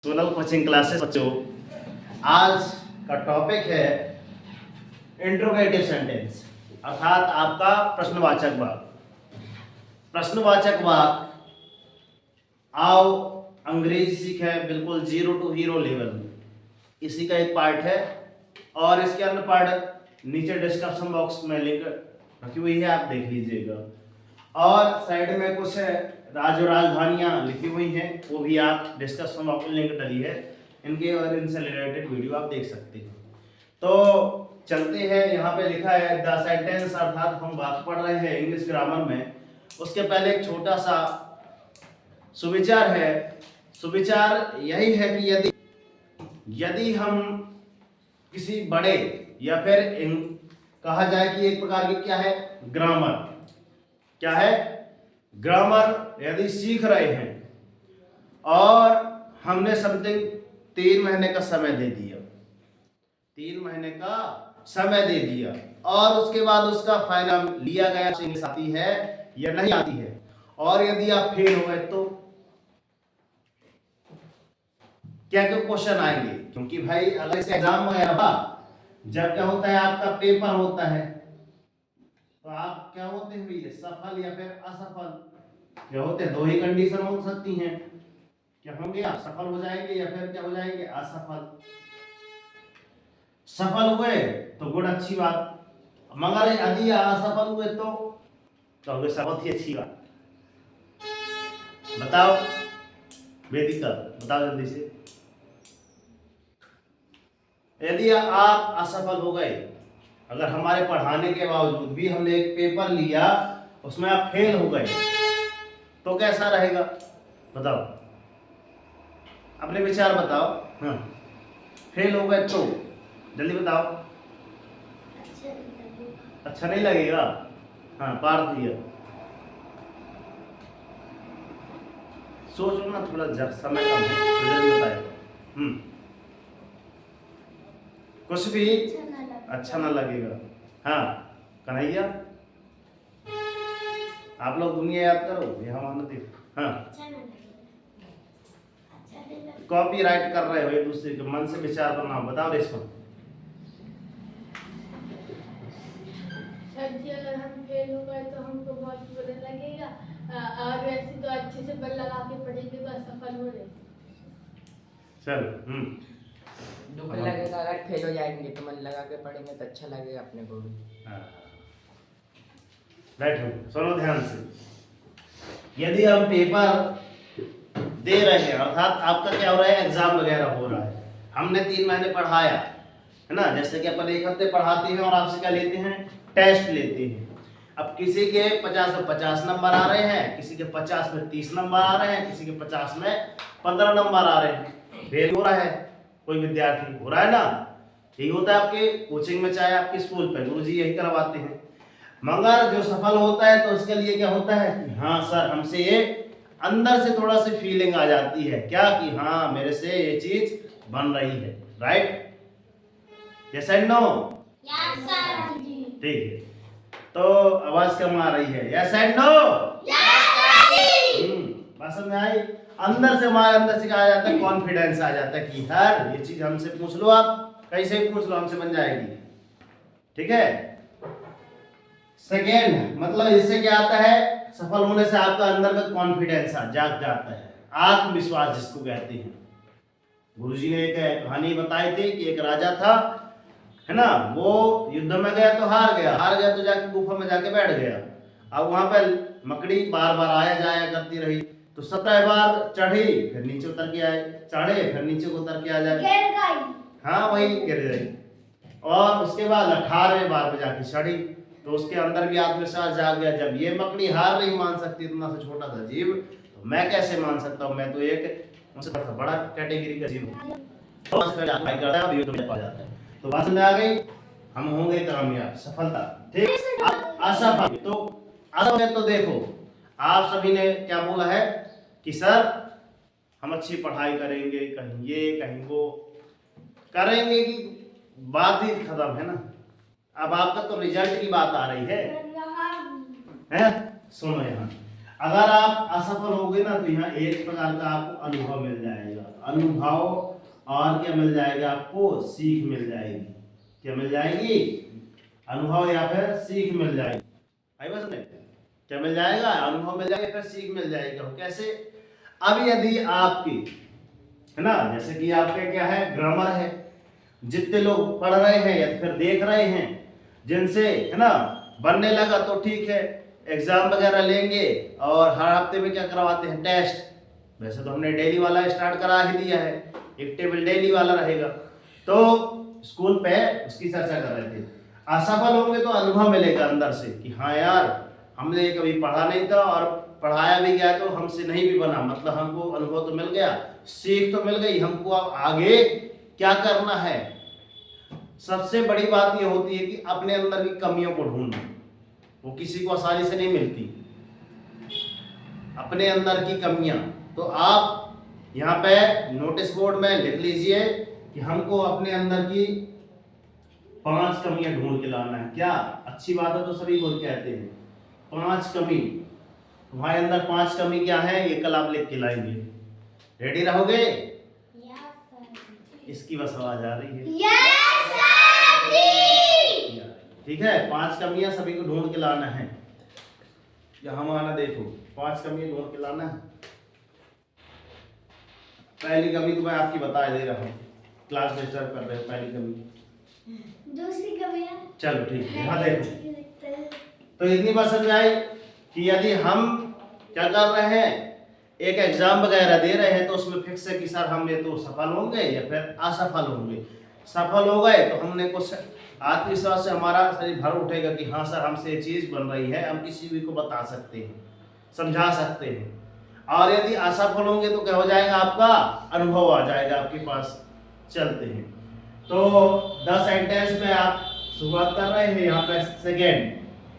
सोलह coaching classes बच्चों, आज का टॉपिक है इंट्रोगेटिव सेंटेंस अर्थात आपका प्रश्नवाचक वाक्य। प्रश्नवाचक वाक्य आओ अंग्रेजी सीखे बिल्कुल जीरो टू हीरो लेवल में, इसी का एक पार्ट है। और इसके अन्य पार्ट नीचे डिस्क्रिप्शन बॉक्स में लिंक रखी हुई है, आप देख लीजिएगा। और साइड में कुछ राज्य राजधानियां लिखी हुई हैं, वो भी आप डिस्क्रिप्शन बॉक्स में लिंक डली है इनके, और इनसे रिलेटेड वीडियो आप देख सकते हैं। तो चलते हैं, यहाँ पे लिखा है द सेंटेंस अर्थात हम बात पढ़ रहे हैं इंग्लिश ग्रामर में। उसके पहले एक छोटा सा सुविचार है। सुविचार यही है कि यदि हम किसी बड़े या फिर कहा जाए कि एक प्रकार की क्या है ग्रामर, क्या है ग्रामर, यदि सीख रहे हैं और हमने समथिंग 3 महीने का समय दे दिया, 3 महीने का समय दे दिया, और उसके बाद उसका फाइनल लिया गया इंग्लिश आती है या नहीं आती है, और यदि आप फेल हो गए तो क्या क्या क्वेश्चन आएंगे? क्योंकि भाई अगर इस एग्जाम में जब क्या होता है आपका पेपर होता है तो आप क्या होते हैं सफल या फिर असफल, क्या होते हैं? 2 ही कंडीशन हो सकती हैं, क्या होंगे आप सफल हो जाएंगे या फिर क्या हो जाएंगे असफल। सफल हुए तो गुड, अच्छी बात, मगर यदि असफल हुए तो बहुत ही अच्छी बात। बताओ वेदिका, बताओ जल्दी से। यदि आप असफल हो गए, अगर हमारे पढ़ाने के बावजूद भी हमने एक पेपर लिया उसमें आप फेल हो गए तो कैसा रहेगा? बताओ, अपने विचार बताओ। हाँ, फेल हो गए तो जल्दी बताओ। अच्छा नहीं लगेगा। हाँ, पार्थ दिया, सोचो ना, थोड़ा समय कम है तो जल्दी बताएगा। कुछ भी अच्छा ना लगेगा। हाँ कन्हैया, आप लोग दुनिया याद करो, यह मानते। हाँ, कॉपी राइट कर रहे हो एक दूसरे के, मन से विचार बनाओ। बताओ रेशमा। सर जी, अगर हम फेल हो गए तो हमको बहुत बुरा लगेगा, और वैसे तो अच्छे से बल लगा के पढ़ेंगे तो असफल हो रहे। चलो दुख लगेगा अगर फेल हो जाएंगे, तो मन लगा के पढ़ेंगे तो अच्छा लगेगा अपने को भी। बैठो, सुनो ध्यान से। यदि हम पेपर दे रहे हैं अर्थात आपका क्या हो रहा है, एग्जाम वगैरह हो रहा है, हमने 3 महीने पढ़ाया है ना, जैसे कि अपन 1 हफ्ते पढ़ाते हैं और आपसे क्या लेते हैं, टेस्ट लेते हैं। अब किसी के 50 में 50 नंबर आ रहे हैं, किसी के 50 में 30 नंबर आ रहे हैं, किसी के 50 में 15 नंबर आ रहे हैं। फेल हो रहा है कोई विद्यार्थी, हो रहा है ना, यही होता है आपके कोचिंग में, चाहे आपके स्कूल पे गुरुजी यही करवाते हैं। मगर जो सफल होता है तो उसके लिए क्या होता है कि हाँ सर, हमसे ये अंदर से थोड़ा सी फीलिंग आ जाती है, क्या कि हाँ मेरे से ये चीज बन रही है। Right? Yes and no? Yes sir जी। ठीक है, तो आवाज कम आ रही है। Yes and no? Yes sir जी। बात समझ में आई? अंदर से, हमारे अंदर से क्या आ जाता है, कॉन्फिडेंस आ जाता है कि यार ये चीज हमसे पूछ लो, आप कैसे भी पूछ लो, हमसे बन जाएगी। ठीक है। सेकेंड मतलब इससे क्या आता है, सफल होने से आपका अंदर का कॉन्फिडेंस जाग जाता है, आत्मविश्वास जिसको कहते हैं। गुरुजी ने एक कहानी बताई थी कि एक राजा था, है ना, वो युद्ध में गया तो हार गया तो जाके गुफा में जाके बैठ गया। अब वहां पर मकड़ी बार बार आया जाया करती रही, तो 17 बार चढ़ी फिर नीचे उतर के आए, चढ़े फिर नीचे को उतर के आ जाए। हाँ वही गिर गई। और उसके बाद 18वें बार पे जाके चढ़ी, तो उसके अंदर भी आत्मविश्वास जाग गया, जब ये मकड़ी हार नहीं मान सकती, इतना सा छोटा सा जीव, तो मैं कैसे मान सकता हूँ, मैं तो एक उनसे बड़ा कैटेगरी का जीव हूँ। तो बात समझ आ गई, हम होंगे कामयाब, सफलता। ठीक, असफल तो असफल तो देखो, आप सभी ने क्या बोला है कि सर हम अच्छी पढ़ाई करेंगे, कहीं ये कहीं वो करेंगे, कि बात ही खत्म है ना। अब आपका तो रिजल्ट की बात आ रही है? सुनो यहाँ, अगर आप असफल हो गए ना तो यहाँ एक प्रकार का आपको अनुभव मिल जाएगा, अनुभव, और क्या मिल जाएगा आपको, सीख मिल जाएगी। क्या मिल जाएगी, अनुभव या फिर सीख मिल जाएगी। आई बस में क्या मिल जाएगा, अनुभव मिल जाएगा, फिर सीख मिल जाएगा। कैसे, अब यदि आपकी, है ना, जैसे कि आपके क्या है, ग्रामर है, जितने लोग पढ़ रहे हैं या फिर देख रहे हैं, जिनसे, है ना, बनने लगा तो ठीक है, एग्जाम वगैरह लेंगे, और हर हफ्ते में क्या करवाते हैं, टेस्ट। वैसे तो हमने डेली वाला स्टार्ट करा ही दिया है, एक टेबल डेली वाला रहेगा। तो स्कूल पे उसकी चर्चा कर रहे थे, असफल होंगे तो अनुभव मिलेगा अंदर से कि हाँ यार, हमने कभी पढ़ा नहीं था, और पढ़ाया भी गया तो हमसे नहीं भी बना, मतलब हमको अनुभव तो मिल गया, सीख तो मिल गई, हमको अब आगे क्या करना है। सबसे बड़ी बात यह होती है कि अपने अंदर की कमियों को ढूंढना, वो किसी को आसानी से नहीं मिलती, अपने अंदर की कमियां। तो आप यहाँ पे नोटिस बोर्ड में लिख लीजिए कि हमको अपने अंदर की 5 कमियां ढूंढ के लाना है। क्या अच्छी बात है तो सभी को कहते हैं 5 कमी, तुम्हारे अंदर 5 कमी क्या है, ये कल आप लिख के लाएंगे। रेडी रहोगे? इसकी बस आवाज आ रही है। ठीक है, 5 कमियां सभी को ढूंढ के लाना है। यहाँ आना, देखो 5 कमियां ढूंढ के लाना है। पहली कमी तो मैं आपकी बता दे रहा हूँ, क्लास डिस्टर्ब कर रहे हो। पहली कमी, दूसरी कमी, चलो ठीक है, यहाँ देखो। तो इतनी बात समझ आई कि यदि हम क्या कर रहे हैं, एक एग्जाम वगैरह दे रहे हैं, तो उसमें फिक्स है कि सर हम ये तो सफल होंगे या फिर असफल होंगे। सफल हो गए तो हमने कुछ आत्मविश्वास से हमारा शरीर भर उठेगा कि हाँ सर, हमसे ये चीज़ बन रही है, हम किसी भी को बता सकते हैं, समझा सकते हैं। और यदि असफल होंगे तो क्या हो जाएगा, आपका अनुभव आ जाएगा आपके पास। चलते हैं, तो 10 सेंटेंस में आप शुरुआत कर रहे हैं। यहाँ पे second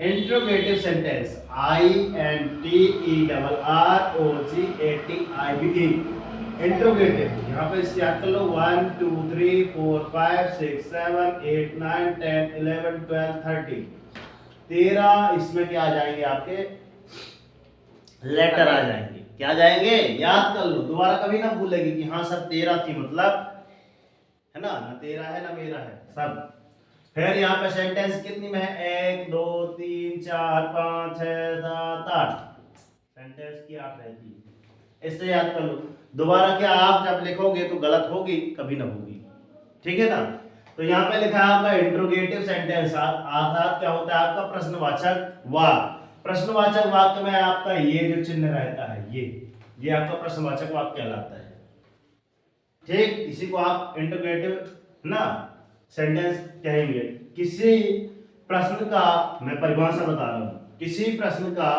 interrogative sentence, INTERROGATIVE, interrogative. यहाँ पे इससे याद कर लो 1 2 3 4 5 6 7 8 9 10 11 12 13 13 इसमें क्या आ जाएंगे, आपके लेटर आ जाएंगे। क्या जाएंगे, याद कर लो, दोबारा कभी ना भूलेगी कि हाँ सर 13 थी, मतलब है ना, न तेरा है ना मेरा है सब। फिर यहाँ पे सेंटेंस कितनी में है, 1 2 3 4 5 6 7 8 सेंटेंस की 8 रहती है। इससे याद कर लो, दोबारा क्या आप जब लिखोगे तो गलत होगी, कभी ना होगी, ठीक है ना। तो यहाँ पे लिखा है आपका इंट्रोगेटिव सेंटेंस, अर्थात क्या होता है आपका प्रश्नवाचक वाक्य। प्रश्नवाचक वाक्य में आपका ये जो चिन्ह रहता है, ये आपका प्रश्नवाचक वाक्य कहलाता है। ठीक, इसी को आप इंट्रोगेटिव ना सेंटेंस कहेंगे। किसी प्रश्न का, मैं परिभाषा बता रहा हूं, किसी प्रश्न का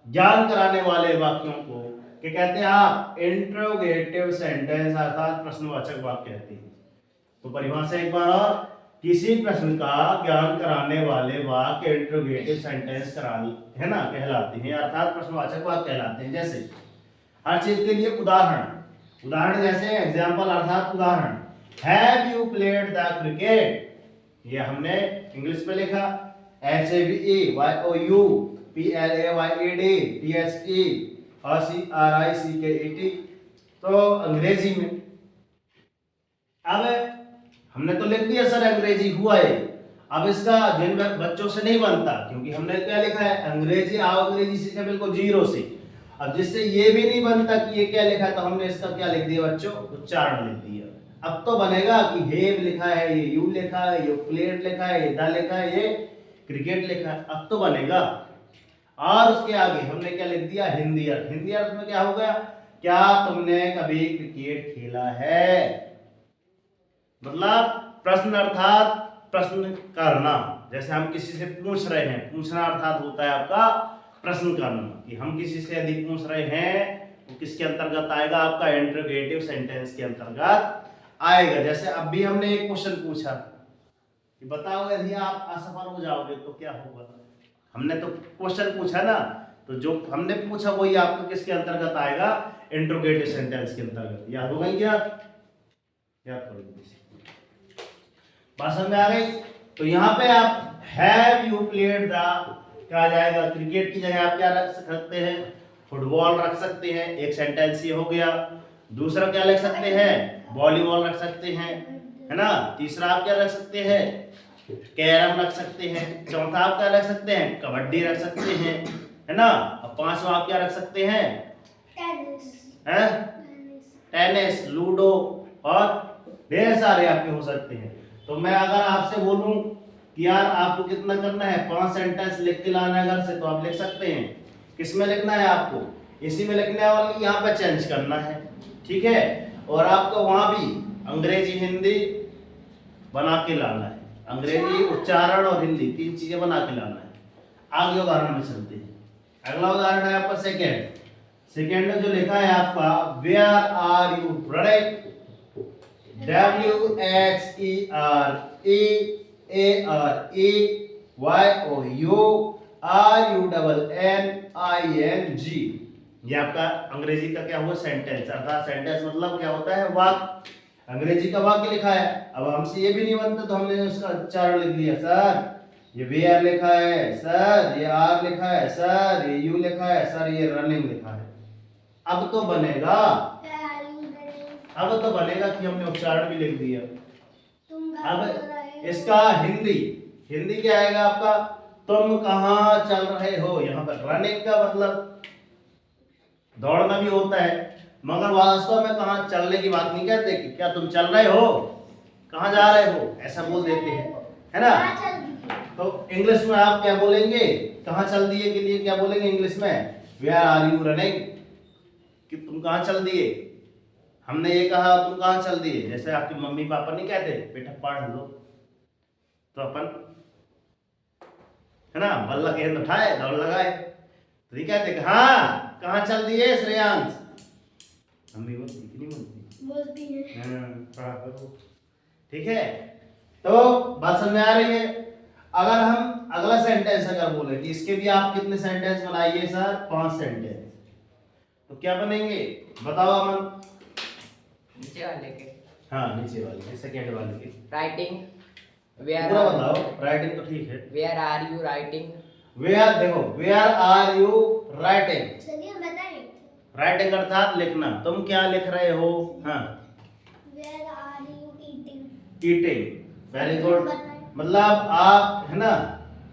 ज्ञान कराने वाले वाक्यों को क्या कहते हैं आप, इंट्रोगेटिव सेंटेंस अर्थात प्रश्नवाचक वाक्य कहते हैं। तो परिभाषा एक बार और, किसी प्रश्न का ज्ञान कराने वाले वाक्य इंट्रोगेटिव सेंटेंस है ना, कहलाते हैं, अर्थात प्रश्नवाचक वाक्य कहलाते हैं। जैसे हर चीज के लिए उदाहरण जैसे एग्जाम्पल अर्थात उदाहरण, have you played the cricket, ये हमने इंग्लिश में लिखा HAVEYOUPLAYED तो अंग्रेजी में। अब हमने तो लिख दिया सर अंग्रेजी हुआ है, अब इसका जिन बच्चों से नहीं बनता, क्योंकि हमने क्या लिखा है, अंग्रेजी अंग्रेजी सीखे बिल्कुल 0 से। अब जिससे ये भी नहीं बनता कि ये क्या लिखा है, तो हमने इसका क्या लिख दिया बच्चों, उच्चारण लिख दिया। अब तो बनेगा कि हेव लिखा है, ये यू लिखा है, ये प्लेट लिखा है, ये दा लिखा है, ये क्रिकेट लिखा है, अब तो बनेगा। और उसके आगे हमने क्या लिख दिया, हिंदी अर्थ। हिंदी अर्थ में क्या हो गया, क्या तुमने कभी क्रिकेट खेला है, मतलब प्रश्न अर्थात प्रश्न करना। जैसे हम किसी से पूछ रहे हैं, पूछना अर्थात होता है आपका प्रश्न करना, कि हम किसी से यदि पूछ रहे हैं तो किसके अंतर्गत आएगा, आपका इंट्रोगेटिव सेंटेंस के अंतर्गत आएगा। जैसे अब भी हमने एक क्वेश्चन पूछा कि बताओ यदि आप असफल हो जाओगे तो क्या होगा। हमने तो क्वेश्चन पूछा ना, तो जो हमने पूछा वही आपको किसके अंतर्गत आएगा, इंट्रोगेटिव सेंटेंस के अंतर्गत। याद हो गई क्या, याद करोगे, बात समझ में आ गई। तो यहाँ पे आप हैव यू प्लेड द क्या आ जाएगा, क्रिकेट की जगह आप क्या रख सकते हैं, फुटबॉल रख सकते हैं, एक सेंटेंस ये हो गया। दूसरा क्या लिख सकते हैं, वॉलीबॉल रख सकते हैं, है ना। तीसरा आप क्या रख सकते हैं, कैरम रख सकते हैं। चौथा आप क्या रख सकते हैं, कबड्डी रख सकते हैं, है ना। और पांचवा आप क्या रख सकते हैं, टेनिस, लूडो और ढेर सारे आपके हो सकते हैं। तो मैं अगर आपसे बोलूं कि यार आपको कितना करना है, 5 सेंटेंस लिख के लाना है घर से, तो आप लिख सकते हैं। किसमें लिखना है आपको, इसी में लिखना है, और यहाँ पे चेंज करना है, ठीक है। और आपको वहां भी अंग्रेजी हिंदी बना के लाना है, अंग्रेजी उच्चारण और हिंदी 3 चीजें बना के लाना है। आगे उदाहरण में चलते हैं। अगला उदाहरण है आपका सेकेंड में जो लिखा है आपका, where are you running, WHEREAREYOURUNNING। ये आपका अंग्रेजी का क्या हुआ, सेंटेंस। अर्थात सेंटेंस मतलब क्या होता है, वाक्य। अंग्रेजी का वाक्य लिखा है, अब हमसे ये भी नहीं बनता तो हमने उसका उच्चारण लिख लिया। सर ये वेयर लिखा है, सर ये आर लिखा है, सर ये यू लिखा है, सर ये रनिंग लिखा है। अब तो बनेगा कि हमने उच्चारण भी लिख दिया। अब इसका हिंदी क्या आएगा आपका, तुम कहाँ चल रहे हो। यहाँ पर रनिंग का मतलब दौड़ना भी होता है, मगर वास्तव में कहाँ चलने की बात नहीं कहते कि क्या तुम चल रहे हो, कहाँ जा रहे हो, ऐसा बोल देते हैं, है ना। तो इंग्लिश में आप क्या बोलेंगे, कहाँ चल दिए के लिए क्या बोलेंगे इंग्लिश में, वेयर आर यू रनिंग, कि तुम कहाँ चल दिए। हमने ये कहा तुम कहाँ चल दिए, जैसे आपके मम्मी पापा नहीं कहते बेटा पढ़ लो, तो अपन है ना बल्ला गेंद उठाए दौड़ लगाए, तो ये कहते हाँ कहाँ चल दिए श्रेयांश, मम्मी बोलती कि नहीं बोलती है, पढ़ा करो, ठीक है। तो बात समझ में आ रही है। अगर हम अगला सेंटेंस अगर बोले कि इसके भी आप कितने सेंटेंस बनाइए सर, 5 सेंटेंस, तो क्या बनेंगे बताओ अमन। नीचे वाले के, हाँ नीचे वाले के, सेकंड वाले के राइटिंग, पूरा बताओ। राइटिंग तो ठीक है, where are you writing, where देखो वेयर आर यू राइटिंग, चलिए बताएं। राइटिंग अर्थात लिखना, तुम क्या लिख रहे हो। हाँ where are you eating, eating, very good. मतलब आप है ना,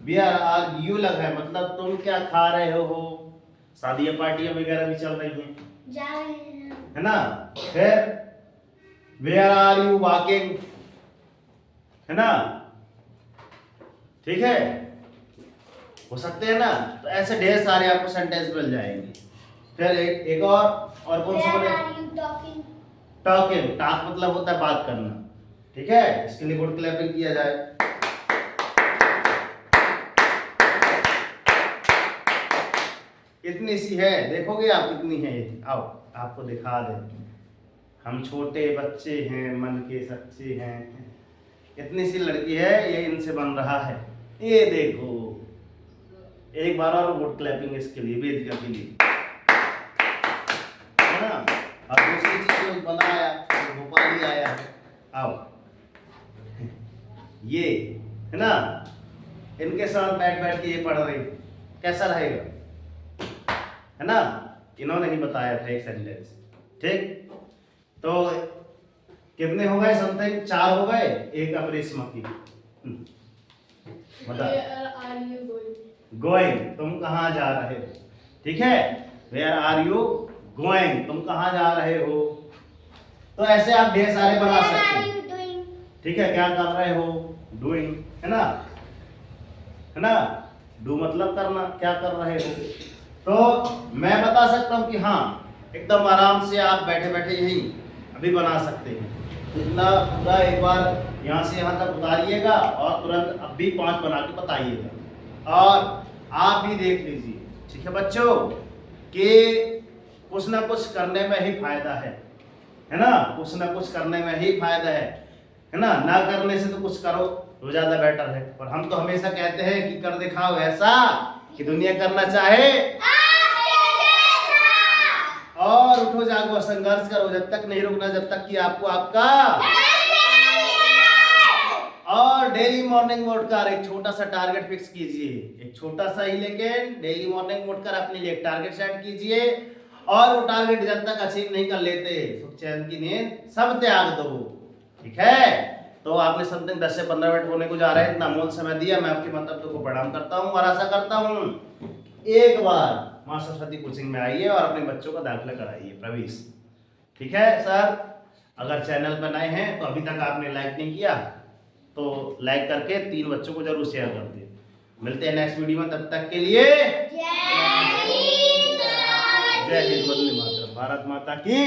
वेयर आर यू लगा है मतलब तुम क्या खा रहे हो। शादियां पार्टियां वगैरह भी चल रही हैं, जा रहे हैं, है ना। फिर वेयर आर यू वॉकिंग, है ना, ठीक है, हो सकते हैं ना। तो ऐसे ढेर सारे आपको सेंटेंस मिल जाएंगे। फिर एक और कौन सा बोले, टॉकिंग, टॉकिंग, टॉक मतलब होता है बात करना, ठीक है। इसके लिए गुड क्लैपिंग किया जाए। कितनी सी है देखोगे आप, कितनी है ये, आओ आपको दिखा दे। हम छोटे बच्चे हैं मन के सच्चे हैं, इतनी सी लड़की है ये इनसे बन रहा है, ये देखो। एक बार और गुड क्लैपिंग इसके लिए, वेदिका के लिए, है ना। और दूसरी चीज जो बनाया भोपाली आया है, आओ ये है ना, इनके साथ बैठ बैठ के ये पढ़ रही, कैसा रहेगा, है ना। इन्होंने ही बताया था एक सेंटेंस, ठीक। तो कितने हो गए, समथिंग 4 हो गए, एक अपरिस्मा की। बता, गोइंग तुम कहाँ जा रहे हो, ठीक है। वेयर आर यू गोइंग, तुम कहाँ जा रहे हो। तो ऐसे आप ढेर सारे बना सकते हैं, ठीक है। क्या कर रहे हो, डूइंग, है ना, डू मतलब करना, क्या कर रहे हो। तो मैं बता सकता हूँ कि हाँ एकदम आराम से आप बैठे बैठे यही अभी बना सकते हैं। इतना पूरा एक बार यहाँ से यहाँ तक उतारिएगा और तुरंत अब भी 5 बना के बताइएगा, और आप भी देख लीजिए, ठीक है बच्चों, कि कुछ ना कुछ करने में ही फायदा है ना, कुछ ना कुछ करने में ही फायदा है ना करने से तो कुछ करो तो ज्यादा बेटर है। और हम तो हमेशा कहते हैं कि कर दिखाओ ऐसा कि दुनिया करना चाहे, और उठो जागो संघर्ष करो, जब तक नहीं रुकना, जब तक कि आपको आपका और डेली मॉर्निंग वोटकर एक छोटा सा टारगेट फिक्स कीजिए, एक छोटा सा ही लेकिन डेली मॉर्निंग वोटकर अपने लिए एक टारगेट सेट कीजिए और वो टारगेट जब तक अचीव नहीं कर लेते सुख चैन की नींद सब त्याग दो। ठीक है, तो आपने समथिंग 10 से 15 मिनट होने को जा रहे हैं, इतना अमूल्य समय दिया। मैं आपके मंतव्य को प्रणाम करता हूँ और आशा करता हूँ एक बार मां सरस्वती कोचिंग में आइए और अपने बच्चों का दाखिला कराइए, प्रवेश। ठीक है सर, अगर चैनल पर नए हैं तो अभी तक आपने लाइक नहीं किया तो लाइक करके 3 बच्चों को जरूर शेयर कर दें। मिलते हैं नेक्स्ट वीडियो में, तब तक के लिए जय हिंद, वंदे मातरम, भारत माता की।